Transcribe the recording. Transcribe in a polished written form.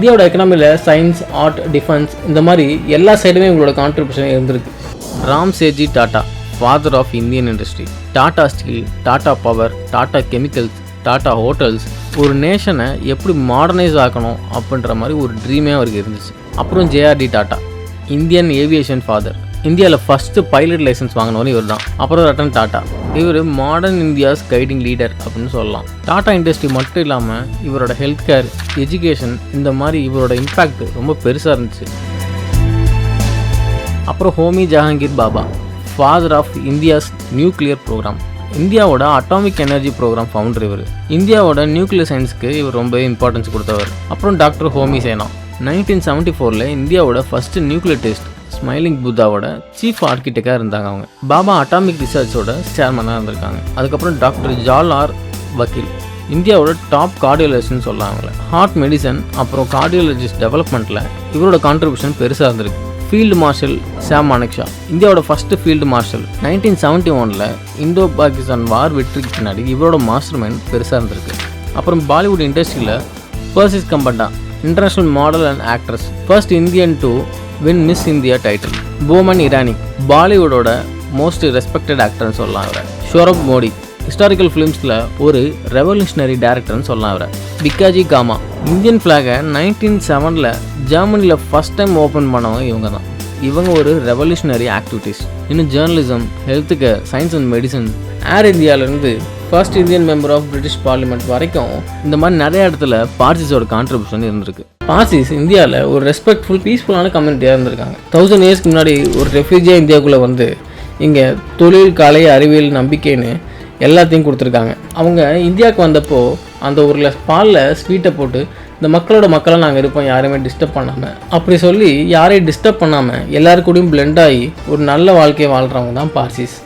இந்தியாவோட எக்கனாமியில் science, art, defence இந்த மாதிரி எல்லா சைடுமே இவங்களோட கான்ட்ரிபியூஷன் இருந்திருக்கு. ராம்சேஜி Tata, father of Indian industry. Tata steel, Tata power, Tata chemicals, Tata hotels, ஒரு நேஷனை எப்படி மாடர்னைஸ் ஆக்கணும் அப்படின்ற மாதிரி ஒரு ட்ரீமே அவருக்கு இருந்துச்சு. அப்புறம் JRD tata, Indian aviation father. இந்தியாவில் ஃபஸ்ட்டு பைலட் லைசன்ஸ் வாங்கினவரும் இவர் தான். அப்புறம் ரத்தன் டாட்டா, இவர் மாடர்ன் இந்தியாஸ் கைடிங் லீடர் அப்படின்னு சொல்லலாம். டாட்டா இண்டஸ்ட்ரி மட்டும் இல்லாமல் இவரோட ஹெல்த் கேர், எஜுகேஷன் இந்த மாதிரி இவரோட இம்பேக்ட் ரொம்ப பெருசாக இருந்துச்சு. அப்புறம் Homi Jahangir Bhabha, father of India's nuclear programme. இந்தியாவோட அட்டாமிக் எனர்ஜி ப்ரோக்ராம் ஃபவுண்டர் இவர். இந்தியாவோட நியூக்ளியர் சயின்ஸ்க்கு இவர் ரொம்ப இம்பார்ட்டன்ஸ் கொடுத்தவர். அப்புறம் டாக்டர் ஹோமி சேனா, 1974 இந்தியாவோட ஃபஸ்ட்டு நியூக்ளியர் டெஸ்ட் ஸ்மைலிங் புத்தாவோட சீஃப் ஆர்கிடெக்டாக இருந்தாங்க அவங்க. பாபா அட்டாமிக் ரிசர்ச்சோட சேர்மனாக இருந்திருக்காங்க. அதுக்கப்புறம் டாக்டர் ஜால் ஆர் வக்கீல், இந்தியாவோட டாப் கார்டியாலஜிஸ்ட்னு சொல்லலாம். ஹார்ட் மெடிசன் அப்புறம் கார்டியாலஜிஸ்ட் டெவலப்மெண்ட்டில் இவரோட கான்ட்ரிபியூஷன் பெருசாக இருந்திருக்கு. ஃபீல்டு மார்ஷல் சாம் மானெக்ஷா, இந்தியாவோட ஃபஸ்ட்டு ஃபீல்டு மார்ஷல். 1971 இந்தோ பாகிஸ்தான் வார் வெற்றிக்கு பின்னாடி இவரோட மாஸ்டர் மைண்ட் பெருசாக இருந்திருக்கு. அப்புறம் பாலிவுட் இண்டஸ்ட்ரியில் Persis Khambatta, international model and actress, first Indian to win Miss India title. Boman Irani, பாலிவுட்டோட மோஸ்ட் ரெஸ்பெக்டட் ஆக்டர்னு சொல்லலாம் அவரை. ஷோரப் மோடி, ஹிஸ்டாரிக்கல் ஃபிலிம்ஸில் ஒரு ரெவல்யூஷனரி டேரக்டர்னு சொல்லலாம் அவரை. பிக்காஜி காமா, இந்தியன் ஃப்ளாகை 1907 ஜெர்மனியில் ஃபஸ்ட் டைம் ஓப்பன் பண்ணவங்க இவங்க தான். இவங்க ஒரு ரெவல்யூஷனரி ஆக்டிவிட்டீஸ். இன்னும் journalism, health care, science and medicine, air இந்தியாவிலேருந்து first Indian member of British parliament வரைக்கும் இந்த மாதிரி நிறைய இடத்துல பார்சிஸோட கான்ட்ரிபியூஷன் இருந்திருக்கு. பார்சிஸ் இந்தியாவில் ஒரு ரெஸ்பெக்ட்ஃபுல், பீஸ்ஃபுல்லான கம்யூனிட்டியாக இருந்திருக்காங்க. 1000 இயர்ஸ்க்கு முன்னாடி ஒரு ரெஃப்யூஜியாக இந்தியாவுக்குள்ளே வந்து இங்கே தொழில், கலை, அறிவியல், நம்பிக்கைன்னு எல்லாத்தையும் கொடுத்துருக்காங்க. அவங்க இந்தியாவுக்கு வந்தப்போ அந்த ஒரு கிளாஸ் பாலில் ஸ்வீட்டை போட்டு இந்த மக்களாக நாங்கள் இருப்போம், யாரையுமே டிஸ்டர்ப் பண்ணாமல், அப்படி சொல்லி யாரையும் டிஸ்டர்ப் பண்ணாமல் எல்லாருக்கூடையும் பிளெண்ட் ஆகி ஒரு நல்ல வாழ்க்கையை வாழ்கிறவங்க தான் பார்சிஸ்.